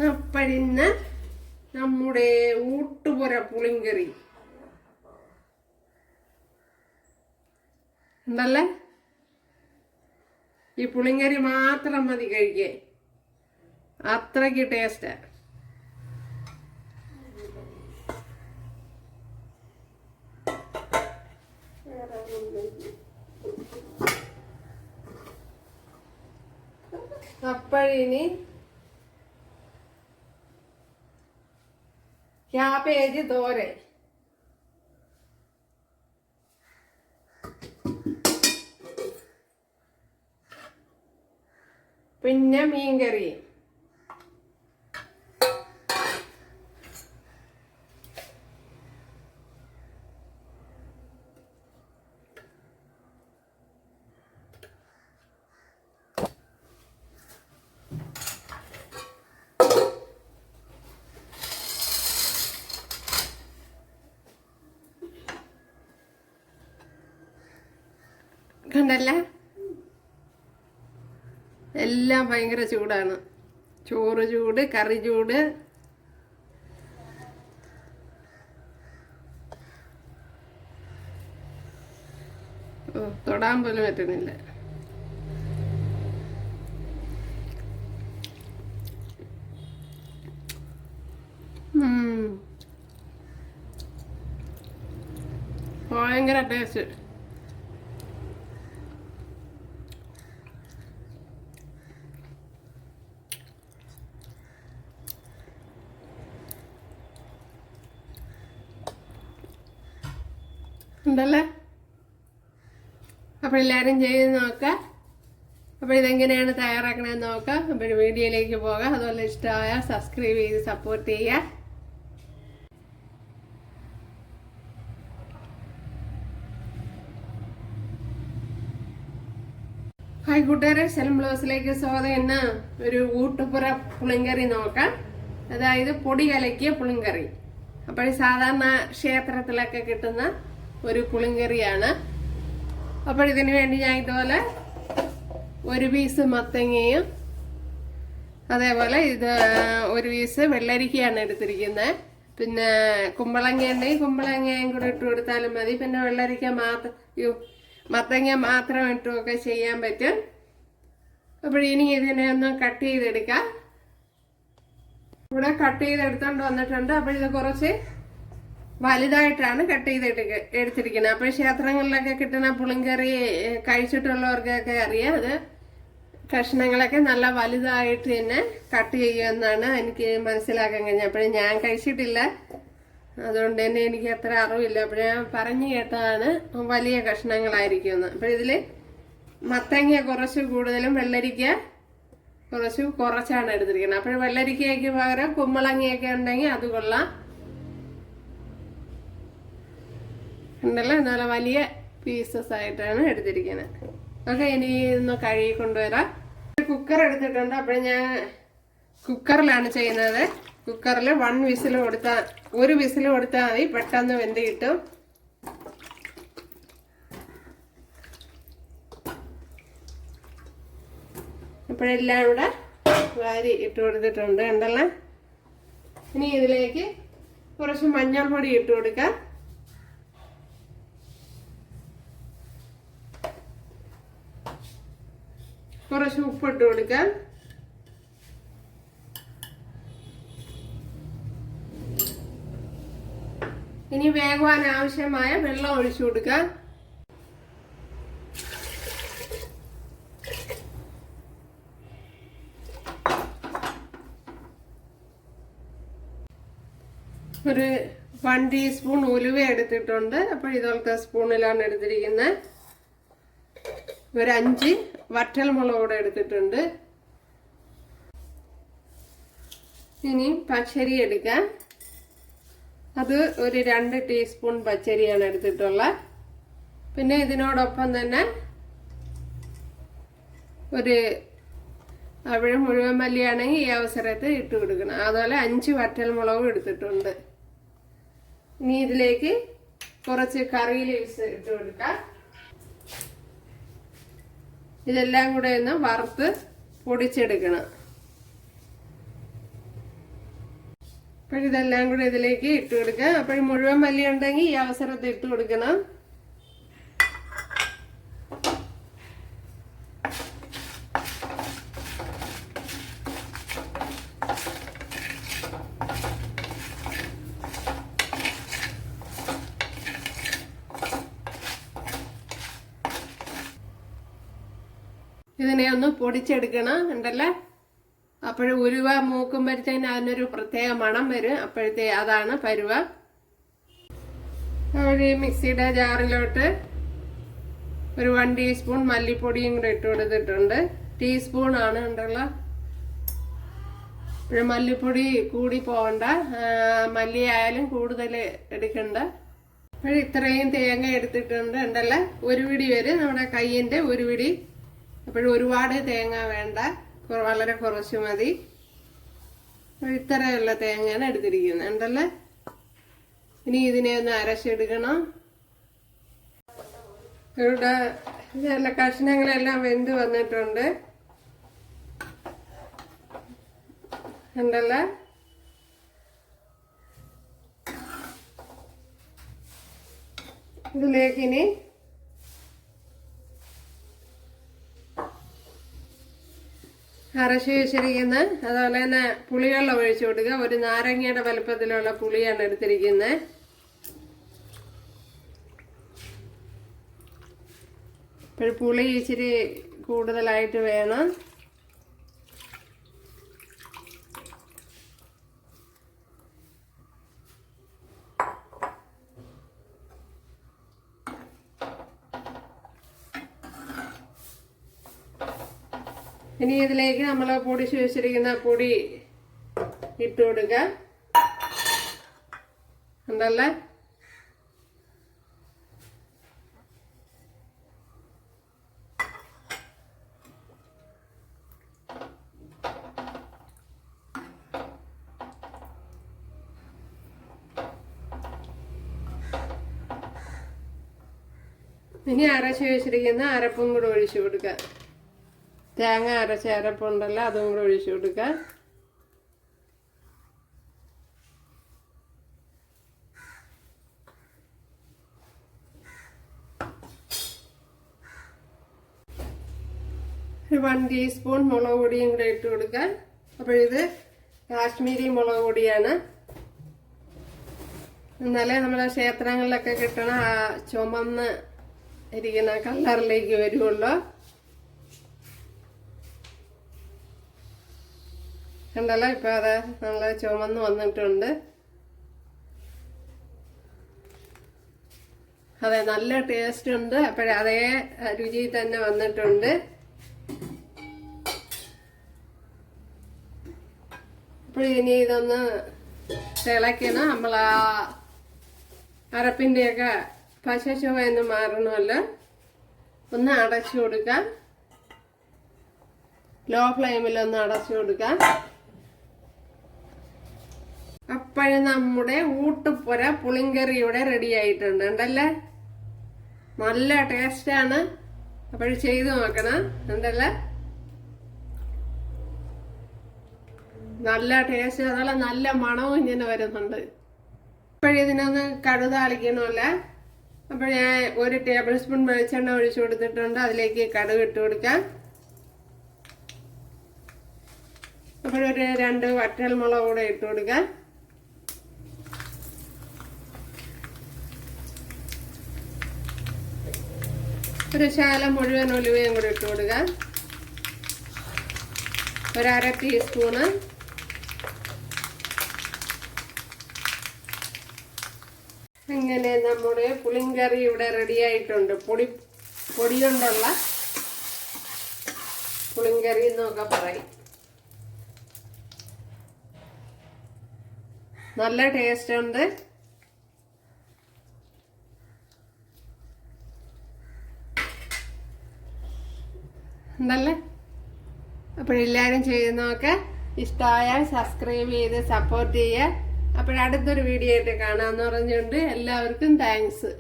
അപ്പഴിന്ന് നമ്മുടെ ഊട്ടുപുര പുളിങ്കറി ഉണ്ടല്ലേ. ഈ പുളിങ്കറി മാത്രം മതി കഴിക്കാൻ, അത്രയ്ക്ക് ടേസ്റ്റാ. അപ്പഴിനി ക്യാബേജ് തോരൻ, പിന്നെ മീൻകറി, കണ്ടല്ലേ. എല്ലാം ഭയങ്കര ചൂടാണ്. ചോറ് ചൂട്, കറി ചൂട്. തൊടാൻ പോലും പറ്റുന്നില്ല. ഭയങ്കര ടേസ്റ്റ്. ഉണ്ടല്ലേ. അപ്പോൾ എല്ലാവരും ചെയ്ത് നോക്കാം. അപ്പോൾ ഇതെങ്ങനെയാണ് തയ്യാറാക്കണമെന്ന് നോക്കാം. അപ്പോൾ വീഡിയോയിലേക്ക് പോകാം. അതുപോലെ ഇഷ്ടമായ സബ്സ്ക്രൈബ് ചെയ്ത് സപ്പോർട്ട് ചെയ്യുക. ഹായ് കൂട്ടുകാരെ, സെലം ബ്ലോസിലേക്ക് സ്വാഗതം. ഇന്ന് ഒരു ഊട്ടുപുര പുളിങ്കറി നോക്കാം. അതായത് പൊടി കലക്കിയ പുളിങ്കറി. അപ്പോൾ സാധാരണ ക്ഷേത്രത്തിലൊക്കെ കിട്ടുന്ന ഒരു പുളിങ്കറിയാണ്. അപ്പോൾ ഇതിനു വേണ്ടി ഞാൻ ഇതുപോലെ ഒരു പീസ് മത്തങ്ങയും അതേപോലെ ഇത് ഒരു പീസ് വെള്ളരിക്കയാണ് എടുത്തിരിക്കുന്നത്. പിന്നെ കുമ്പളങ്ങ ഉണ്ടെങ്കിൽ കുമ്പളങ്ങയും കൂടെ ഇട്ട് കൊടുത്താലും മതി. പിന്നെ വെള്ളരിക്ക മത്തങ്ങ മാത്രം ഇട്ടുമൊക്കെ ചെയ്യാൻ പറ്റും. അപ്പോൾ ഇനി ഇതിനെ ഒന്ന് കട്ട് ചെയ്തെടുക്കാം. ഇവിടെ കട്ട് ചെയ്തെടുത്തോണ്ട് വന്നിട്ടുണ്ട്. അപ്പോൾ ഇത് കുറച്ച് വലുതായിട്ടാണ് കട്ട് ചെയ്ത് എടുത്തിരിക്കുന്നത്. അപ്പോൾ ക്ഷേത്രങ്ങളിലൊക്കെ കിട്ടുന്ന പുളിങ്കറി കഴിച്ചിട്ടുള്ളവർക്കൊക്കെ അറിയാം. അത് കഷ്ണങ്ങളൊക്കെ നല്ല വലുതായിട്ട് തന്നെ കട്ട് ചെയ്യുമെന്നാണ് എനിക്ക് മനസ്സിലാക്കാൻ കഴിഞ്ഞത്. അപ്പോഴും ഞാൻ കഴിച്ചിട്ടില്ല, അതുകൊണ്ട് തന്നെ എനിക്ക് അത്ര അറിവില്ല. അപ്പോൾ ഞാൻ പറഞ്ഞു കേട്ടതാണ് വലിയ കഷ്ണങ്ങളായിരിക്കുമെന്ന്. അപ്പോൾ ഇതിൽ മത്തങ്ങ കുറച്ച് കൂടുതലും വെള്ളരിക്ക കുറച്ചാണ് എടുത്തിരിക്കുന്നത്. അപ്പോൾ വെള്ളരിക്കയ്ക്ക് പകരം കുമ്പളങ്ങയൊക്കെ ഉണ്ടെങ്കിൽ അത് കൊള്ളാം. ഉണ്ടല്ലോ, നല്ല വലിയ പീസസ് ആയിട്ടാണ് എടുത്തിരിക്കുന്നത്. ഓക്കെ, ഇനി ഒന്ന് കഴുകി കൊണ്ടുവരാം. കുക്കർ എടുത്തിട്ടുണ്ട്. അപ്പോൾ ഞാൻ കുക്കറിലാണ് ചെയ്യുന്നത്. കുക്കറിൽ ഒരു വിസിൽ കൊടുത്താൽ മതി, പെട്ടെന്ന് വെന്ത് കിട്ടും. അപ്പോഴെല്ലാം കൂടെ വാരി ഇട്ട് കൊടുത്തിട്ടുണ്ട്. ഉണ്ടല്ലോ. ഇനി ഇതിലേക്ക് കുറച്ച് മഞ്ഞൾപ്പൊടി ഇട്ട് കൊടുക്കാം. കുറച്ച് ഉപ്പിട്ട് കൊടുക്കാം. ഇനി വേകുവാൻ ആവശ്യമായ വെള്ളം ഒഴിച്ചു കൊടുക്കാം. ഒരു 1 ടീസ്പൂൺ ഉലുവ എടുത്തിട്ടുണ്ട്. അപ്പോൾ ഇതുപോലത്തെ സ്പൂണിലാണ് എടുത്തിരിക്കുന്നത്. ഒരു 5 വറ്റൽമുളക് കൂടെ എടുത്തിട്ടുണ്ട്. ഇനി പച്ചരി എടുക്കാം. അത് ഒരു 2 ടീസ്പൂൺ പച്ചരിയാണ് എടുത്തിട്ടുള്ളത്. പിന്നെ ഇതിനോടൊപ്പം തന്നെ അവിടെ മുഴുവൻ മല്ലിയാണെങ്കിൽ ഈ അവസരത്തിൽ ഇട്ട് കൊടുക്കണം. അതുപോലെ 5 വറ്റൽമുളകും എടുത്തിട്ടുണ്ട്. ഇനി ഇതിലേക്ക് കുറച്ച് കറി ലീവ്സ് ഇട്ട് കൊടുക്കാം. ഇതെല്ലാം കൂടെ ഒന്ന് വറുത്ത് പൊടിച്ചെടുക്കണം. അപ്പോൾ ഇതെല്ലാം കൂടെ ഇതിലേക്ക് ഇട്ട് കൊടുക്കാം. അപ്പോൾ മുഴുവൻ മല്ലി ഉണ്ടെങ്കിൽ ഈ അവസരത്തിൽ ഇട്ട് കൊടുക്കണം. ഇതിനെ ഒന്ന് പൊടിച്ചെടുക്കണം ഉണ്ടല്ലേ. അപ്പോഴും ഉരുവ മൂക്കുമ്പോഴത്തേന് അതിനൊരു പ്രത്യേക മണം വരും. അപ്പോഴത്തെ അതാണ് പരുവ. ഒരു മിക്സിയുടെ ജാറിലോട്ട് ഒരു 1 ടീസ്പൂൺ മല്ലിപ്പൊടിയും കൂടെ ഇട്ട് കൊടുത്തിട്ടുണ്ട്. ടീസ്പൂൺ ആണ് ഉണ്ടല്ലോ. ഇപ്പോഴും മല്ലിപ്പൊടി കൂടി പോകണ്ട, മല്ലി ആയാലും കൂടുതൽ എടുക്കണ്ട. അപ്പോഴും ഇത്രയും തേങ്ങ എടുത്തിട്ടുണ്ട് ഉണ്ടല്ലോ. ഒരു പിടി വരും നമ്മുടെ കയ്യിൻ്റെ ഒരു പിടി. അപ്പോഴും ഒരുപാട് തേങ്ങ വേണ്ട, വളരെ കുറച്ച് മതി. ഇത്രയുള്ള തേങ്ങയാണ് എടുത്തിരിക്കുന്നത് ഉണ്ടല്ലേ. ഇനി ഇതിനെ ഒന്ന് അരച്ചെടുക്കണം. ഇവിടെ എല്ലാ കഷ്ണങ്ങളെല്ലാം വെന്ത് വന്നിട്ടുണ്ട് ഉണ്ടല്ലേ. ഇതിലേക്ക് ഇനി അരച്ച് വെച്ചിരിക്കുന്ന അതുപോലെ തന്നെ പുളിവെള്ളം ഒഴിച്ചു കൊടുക്കുക. ഒരു നാരങ്ങയുടെ വലുപ്പത്തിലുള്ള പുളിയാണ് എടുത്തിരിക്കുന്നത്. ഇപ്പോൾ പുളി ഇച്ചിരി കൂടുതലായിട്ട് വേണം. ഇനി ഇതിലേക്ക് നമ്മൾ പൊടിച്ച് വെച്ചിരിക്കുന്ന പൊടി ഇട്ട് കൊടുക്കുക ഉണ്ടല്ലേ. ഇനി അരച്ച് വെച്ചിരിക്കുന്ന അരപ്പും കൂടെ ഒഴിച്ചു കൊടുക്കുക. തേങ്ങ അരച്ച അരപ്പുണ്ടല്ലോ, അതും കൂടെ ഒഴിച്ചു കൊടുക്കുക. ഒരു 1 ടീസ്പൂൺ മുളക് പൊടിയും കൂടെ ഇട്ട് കൊടുക്കുക. അപ്പോൾ ഇത് കാശ്മീരി മുളക് പൊടിയാണ്. എന്നാലേ നമ്മുടെ ക്ഷേത്രങ്ങളിലൊക്കെ കിട്ടണ ആ ചുമന്ന് ഇരിക്കുന്ന കളറിലേക്ക് വരുള്ളൂ. കണ്ടല്ലോ, ഇപ്പം അത് നല്ല ചുമന്ന് വന്നിട്ടുണ്ട്. അതെ, നല്ല ടേസ്റ്റ് ഉണ്ട്. അപ്പോഴതേ രുചി തന്നെ വന്നിട്ടുണ്ട്. അപ്പോൾ ഇനി ഇതൊന്ന് തിളയ്ക്കണം. നമ്മൾ ആ അരപ്പിൻ്റെയൊക്കെ പശ ചുവന്ന് മാറണമല്ലോ. ഒന്ന് അടച്ചു കൊടുക്കാം. ലോ ഫ്ലെയിമിലൊന്ന് അടച്ചു കൊടുക്കാം. അപ്പോഴും നമ്മുടെ ഊട്ടുപുര പുളിങ്കറി ഇവിടെ റെഡി ആയിട്ടുണ്ട് ഉണ്ടല്ലേ. നല്ല ടേസ്റ്റാണ്. അപ്പോഴും ചെയ്ത് നോക്കണം ഉണ്ടല്ലേ. നല്ല ടേസ്റ്റ്, അതുപോലെ നല്ല മണവും ഇങ്ങനെ വരുന്നുണ്ട്. അപ്പോഴിതിനൊന്ന് കടുതാളിക്കണമല്ല. അപ്പോൾ ഞാൻ 1 ടേബിൾ സ്പൂൺ വെളിച്ചെണ്ണ ഒഴിച്ചു കൊടുത്തിട്ടുണ്ട്. അതിലേക്ക് കടുക് ഇട്ട് കൊടുക്കാം. അപ്പോഴൊരു 2 വറ്റൽമുളക് കൂടെ ഇട്ട് കൊടുക്കാം. ഒരു ശകലം മുഴുവൻ ഉലുവയും കൂടെ ഇട്ട് കൊടുക്കാം. ഒരു 1/2 ടീസ്പൂണ് ഇങ്ങനെ നമ്മുടെ പുളിങ്കറി ഇവിടെ റെഡി ആയിട്ടുണ്ട്. പൊടി കൊണ്ടുള്ള പുളിങ്കറി എന്നൊക്കെ പറയും. നല്ല ടേസ്റ്റ് ഉണ്ട്. ഉണ്ടല്ലേ. അപ്പോഴെല്ലാവരും ചെയ്ത് നോക്കുക. ഇഷ്ടമായാൽ സബ്സ്ക്രൈബ് ചെയ്ത് സപ്പോർട്ട് ചെയ്യുക. അപ്പോഴടുത്തൊരു വീഡിയോ ആയിട്ട് കാണാമെന്ന് പറഞ്ഞുകൊണ്ട് എല്ലാവർക്കും താങ്ക്സ്.